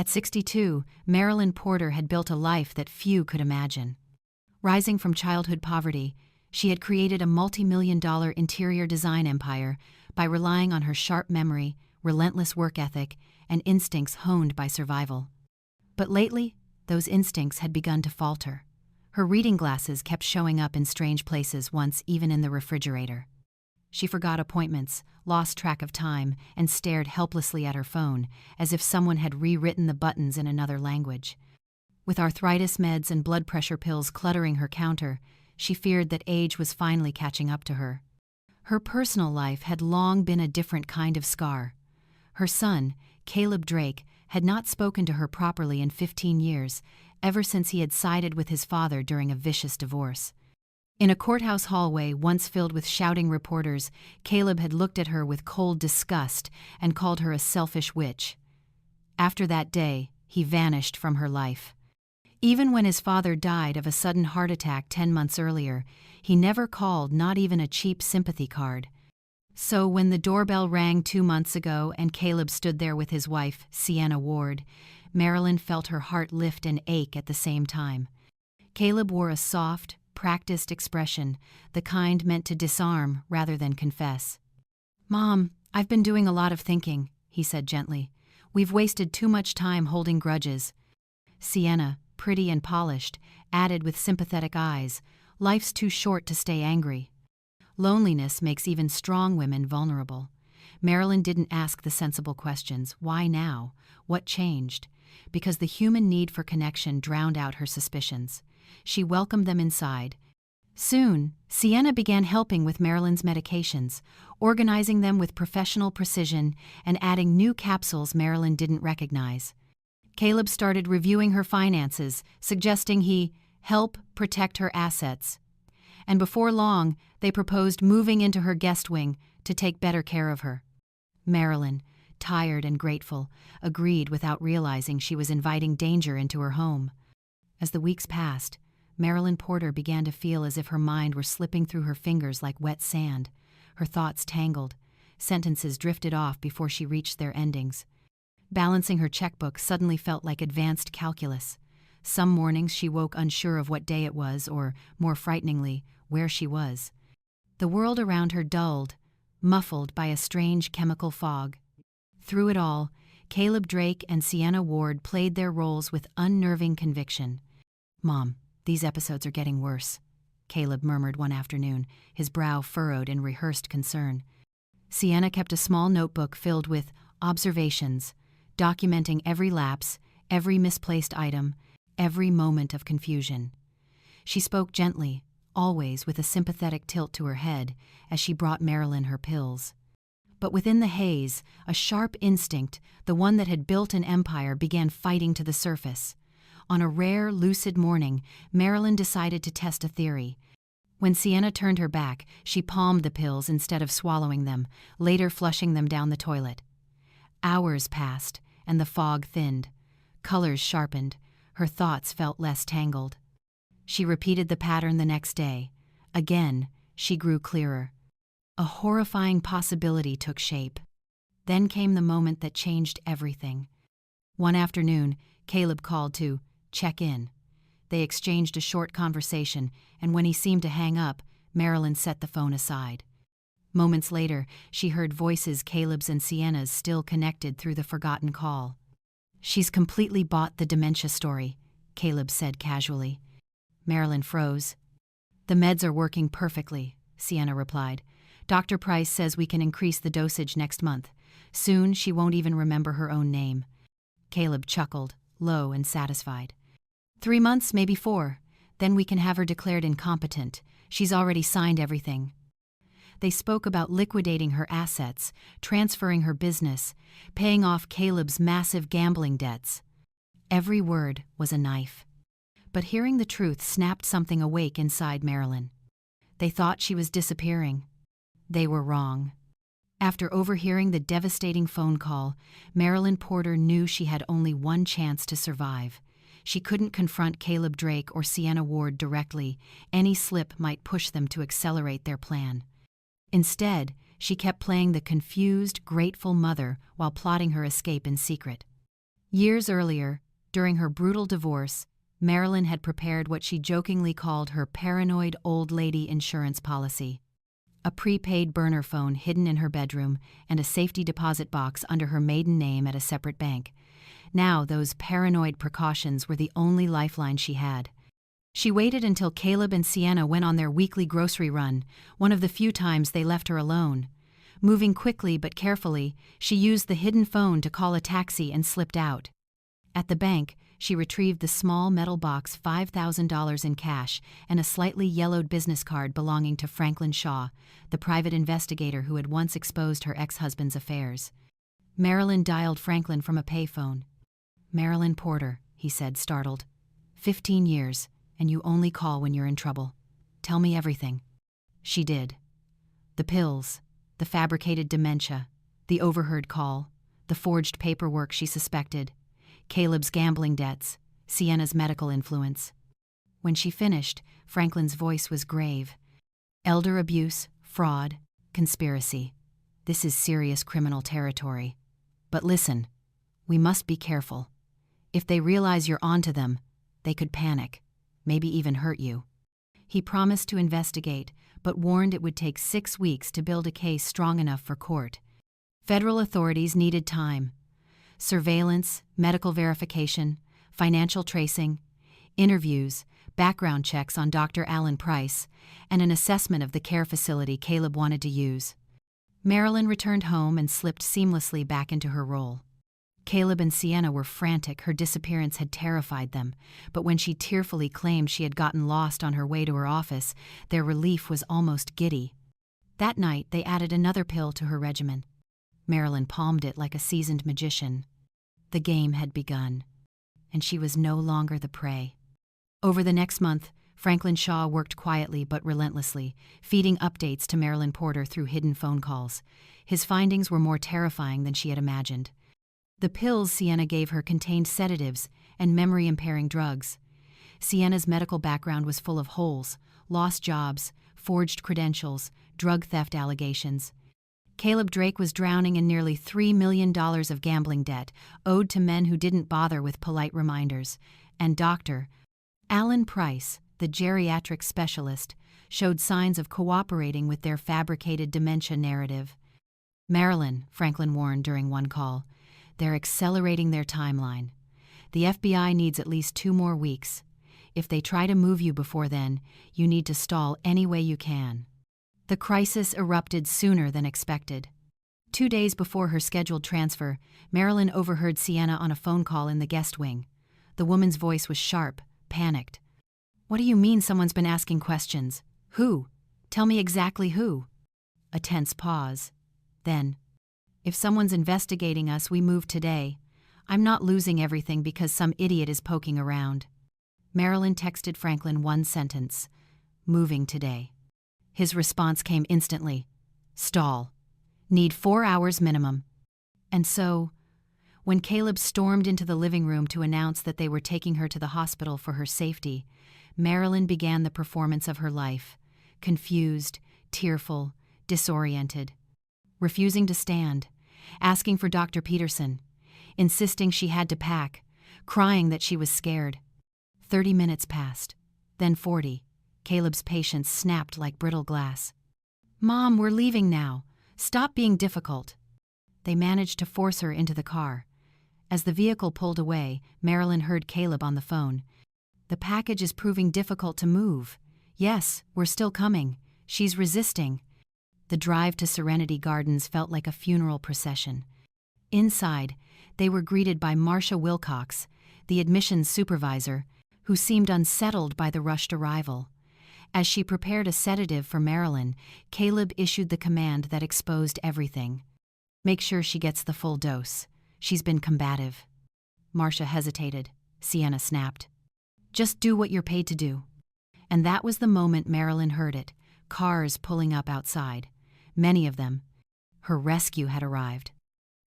At 62, Marilyn Porter had built a life that few could imagine. Rising from childhood poverty, she had created a multi-million-dollar interior design empire by relying on her sharp memory, relentless work ethic, and instincts honed by survival. But lately, those instincts had begun to falter. Her reading glasses kept showing up in strange places, once even in the refrigerator. She forgot appointments, lost track of time, and stared helplessly at her phone, as if someone had rewritten the buttons in another language. With arthritis meds and blood pressure pills cluttering her counter, she feared that age was finally catching up to her. Her personal life had long been a different kind of scar. Her son, Caleb Drake, had not spoken to her properly in 15 years, ever since he had sided with his father during a vicious divorce. In a courthouse hallway once filled with shouting reporters, Caleb had looked at her with cold disgust and called her a selfish witch. After that day, he vanished from her life. Even when his father died of a sudden heart attack 10 months earlier, he never called, not even a cheap sympathy card. So when the doorbell rang 2 months ago and Caleb stood there with his wife, Sienna Ward, Marilyn felt her heart lift and ache at the same time. Caleb wore a soft, practiced expression, the kind meant to disarm rather than confess. "Mom, I've been doing a lot of thinking," he said gently. "We've wasted too much time holding grudges." Sienna, pretty and polished, added with sympathetic eyes, "Life's too short to stay angry." Loneliness makes even strong women vulnerable. Marilyn didn't ask the sensible questions. Why now? What changed? Because the human need for connection drowned out her suspicions. She welcomed them inside. Soon, Sienna began helping with Marilyn's medications, organizing them with professional precision and adding new capsules Marilyn didn't recognize. Caleb started reviewing her finances, suggesting he help protect her assets. And before long, they proposed moving into her guest wing to take better care of her. Marilyn, tired and grateful, agreed without realizing she was inviting danger into her home. As the weeks passed, Marilyn Porter began to feel as if her mind were slipping through her fingers like wet sand. Her thoughts tangled. Sentences drifted off before she reached their endings. Balancing her checkbook suddenly felt like advanced calculus. Some mornings she woke unsure of what day it was or, more frighteningly, where she was. The world around her dulled, muffled by a strange chemical fog. Through it all, Caleb Drake and Sienna Ward played their roles with unnerving conviction. "Mom, these episodes are getting worse," Caleb murmured one afternoon, his brow furrowed in rehearsed concern. Sienna kept a small notebook filled with observations, documenting every lapse, every misplaced item, every moment of confusion. She spoke gently, always with a sympathetic tilt to her head, as she brought Marilyn her pills. But within the haze, a sharp instinct, the one that had built an empire, began fighting to the surface. On a rare, lucid morning, Marilyn decided to test a theory. When Sienna turned her back, she palmed the pills instead of swallowing them, later flushing them down the toilet. Hours passed, and the fog thinned. Colors sharpened. Her thoughts felt less tangled. She repeated the pattern the next day. Again, she grew clearer. A horrifying possibility took shape. Then came the moment that changed everything. One afternoon, Caleb called to check in. They exchanged a short conversation, and when he seemed to hang up, Marilyn set the phone aside. Moments later, she heard voices, Caleb's and Sienna's, still connected through the forgotten call. "She's completely bought the dementia story," Caleb said casually. Marilyn froze. "The meds are working perfectly," Sienna replied. "Dr. Price says we can increase the dosage next month. Soon she won't even remember her own name." Caleb chuckled, low and satisfied. 3 months, maybe 4. Then we can have her declared incompetent. She's already signed everything." They spoke about liquidating her assets, transferring her business, paying off Caleb's massive gambling debts. Every word was a knife. But hearing the truth snapped something awake inside Marilyn. They thought she was disappearing. They were wrong. After overhearing the devastating phone call, Marilyn Porter knew she had only one chance to survive. She couldn't confront Caleb Drake or Sienna Ward directly. Any slip might push them to accelerate their plan. Instead, she kept playing the confused, grateful mother while plotting her escape in secret. Years earlier, during her brutal divorce, Marilyn had prepared what she jokingly called her paranoid old lady insurance policy. A prepaid burner phone hidden in her bedroom and a safety deposit box under her maiden name at a separate bank. Now those paranoid precautions were the only lifeline she had. She waited until Caleb and Sienna went on their weekly grocery run, one of the few times they left her alone. Moving quickly but carefully, she used the hidden phone to call a taxi and slipped out. At the bank, she retrieved the small metal box, $5,000 in cash, and a slightly yellowed business card belonging to Franklin Shaw, the private investigator who had once exposed her ex-husband's affairs. Marilyn dialed Franklin from a payphone. "Marilyn Porter," he said, startled. 15 years, and you only call when you're in trouble. Tell me everything." She did. The pills, the fabricated dementia, the overheard call, the forged paperwork she suspected, Caleb's gambling debts, Sienna's medical influence. When she finished, Franklin's voice was grave. "Elder abuse, fraud, conspiracy. This is serious criminal territory. But listen, we must be careful. If they realize you're onto them, they could panic, maybe even hurt you." He promised to investigate, but warned it would take 6 weeks to build a case strong enough for court. Federal authorities needed time. Surveillance, medical verification, financial tracing, interviews, background checks on Dr. Alan Price, and an assessment of the care facility Caleb wanted to use. Marilyn returned home and slipped seamlessly back into her role. Caleb and Sienna were frantic. Her disappearance had terrified them, but when she tearfully claimed she had gotten lost on her way to her office, their relief was almost giddy. That night, they added another pill to her regimen. Marilyn palmed it like a seasoned magician. The game had begun, and she was no longer the prey. Over the next month, Franklin Shaw worked quietly but relentlessly, feeding updates to Marilyn Porter through hidden phone calls. His findings were more terrifying than she had imagined. The pills Sienna gave her contained sedatives and memory-impairing drugs. Sienna's medical background was full of holes, lost jobs, forged credentials, drug theft allegations. Caleb Drake was drowning in nearly $3 million of gambling debt, owed to men who didn't bother with polite reminders. And Dr. Alan Price, the geriatric specialist, showed signs of cooperating with their fabricated dementia narrative. "Marilyn," Franklin warned during one call, "they're accelerating their timeline. The FBI needs at least 2 more weeks. If they try to move you before then, you need to stall any way you can." The crisis erupted sooner than expected. 2 days before her scheduled transfer, Marilyn overheard Sienna on a phone call in the guest wing. The woman's voice was sharp, panicked. "What do you mean someone's been asking questions? Who? Tell me exactly who." A tense pause. Then, "If someone's investigating us, we move today. I'm not losing everything because some idiot is poking around." Marilyn texted Franklin one sentence: "Moving today." His response came instantly: "Stall. Need 4 hours minimum." And so, when Caleb stormed into the living room to announce that they were taking her to the hospital for her safety, Marilyn began the performance of her life, confused, tearful, disoriented, refusing to stand, asking for Dr. Peterson, insisting she had to pack, crying that she was scared. 30 minutes passed, then 40. Caleb's patience snapped like brittle glass. "Mom, we're leaving now. Stop being difficult." They managed to force her into the car. As the vehicle pulled away, Marilyn heard Caleb on the phone. "The package is proving difficult to move. Yes, we're still coming. She's resisting." The drive to Serenity Gardens felt like a funeral procession. Inside, they were greeted by Marcia Wilcox, the admissions supervisor, who seemed unsettled by the rushed arrival. As she prepared a sedative for Marilyn, Caleb issued the command that exposed everything. "Make sure she gets the full dose. She's been combative." Marcia hesitated. Sienna snapped, "Just do what you're paid to do." And that was the moment Marilyn heard it, cars pulling up outside. Many of them. Her rescue had arrived.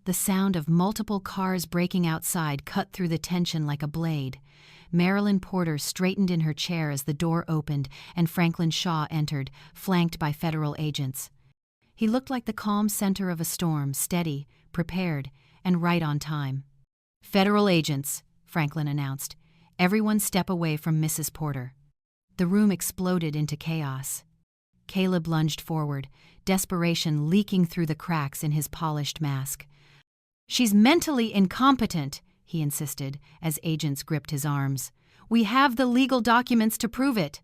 The sound of multiple cars braking outside cut through the tension like a blade. Marilyn Porter straightened in her chair as the door opened and Franklin Shaw entered, flanked by federal agents. He looked like the calm center of a storm, steady, prepared, and right on time. "Federal agents," Franklin announced. "Everyone step away from Mrs. Porter." The room exploded into chaos. Caleb lunged forward, desperation leaking through the cracks in his polished mask. "She's mentally incompetent," he insisted, as agents gripped his arms. "We have the legal documents to prove it."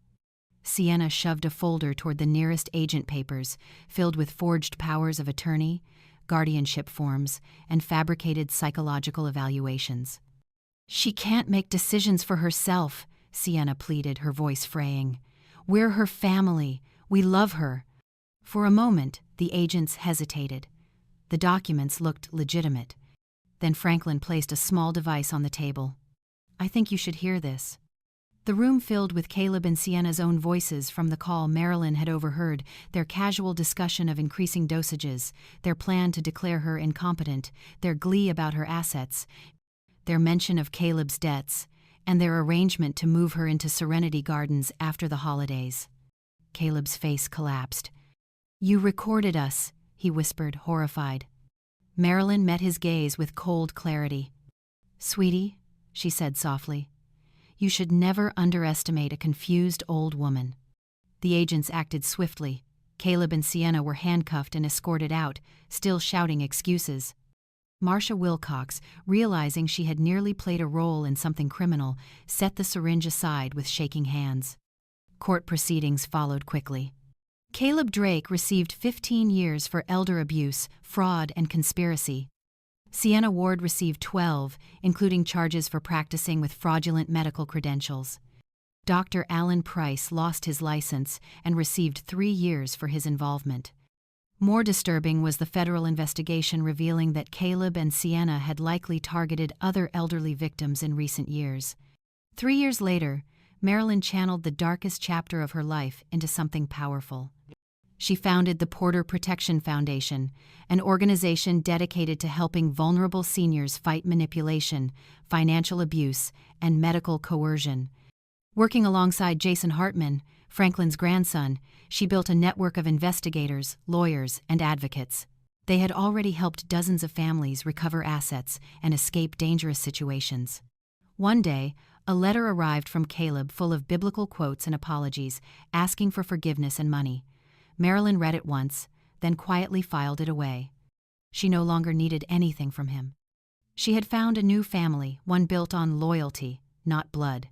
Sienna shoved a folder toward the nearest agent papers, filled with forged powers of attorney, guardianship forms, and fabricated psychological evaluations. "She can't make decisions for herself," Sienna pleaded, her voice fraying. "We're her family. We love her." For a moment, the agents hesitated. The documents looked legitimate. Then Franklin placed a small device on the table. "I think you should hear this." The room filled with Caleb and Sienna's own voices from the call Marilyn had overheard, their casual discussion of increasing dosages, their plan to declare her incompetent, their glee about her assets, their mention of Caleb's debts, and their arrangement to move her into Serenity Gardens after the holidays. Caleb's face collapsed. "You recorded us," he whispered, horrified. Marilyn met his gaze with cold clarity. "Sweetie," she said softly, "you should never underestimate a confused old woman." The agents acted swiftly. Caleb and Sienna were handcuffed and escorted out, still shouting excuses. Marcia Wilcox, realizing she had nearly played a role in something criminal, set the syringe aside with shaking hands. Court proceedings followed quickly. Caleb Drake received 15 years for elder abuse, fraud, and conspiracy. Sienna Ward received 12, including charges for practicing with fraudulent medical credentials. Dr. Alan Price lost his license and received 3 years for his involvement. More disturbing was the federal investigation revealing that Caleb and Sienna had likely targeted other elderly victims in recent years. 3 years later, Marilyn channeled the darkest chapter of her life into something powerful. She founded the Porter Protection Foundation, an organization dedicated to helping vulnerable seniors fight manipulation, financial abuse, and medical coercion. Working alongside Jason Hartman, Franklin's grandson, she built a network of investigators, lawyers, and advocates. They had already helped dozens of families recover assets and escape dangerous situations. One day, a letter arrived from Caleb full of biblical quotes and apologies, asking for forgiveness and money. Marilyn read it once, then quietly filed it away. She no longer needed anything from him. She had found a new family, one built on loyalty, not blood.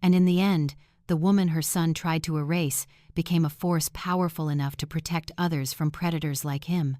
And in the end, the woman her son tried to erase became a force powerful enough to protect others from predators like him.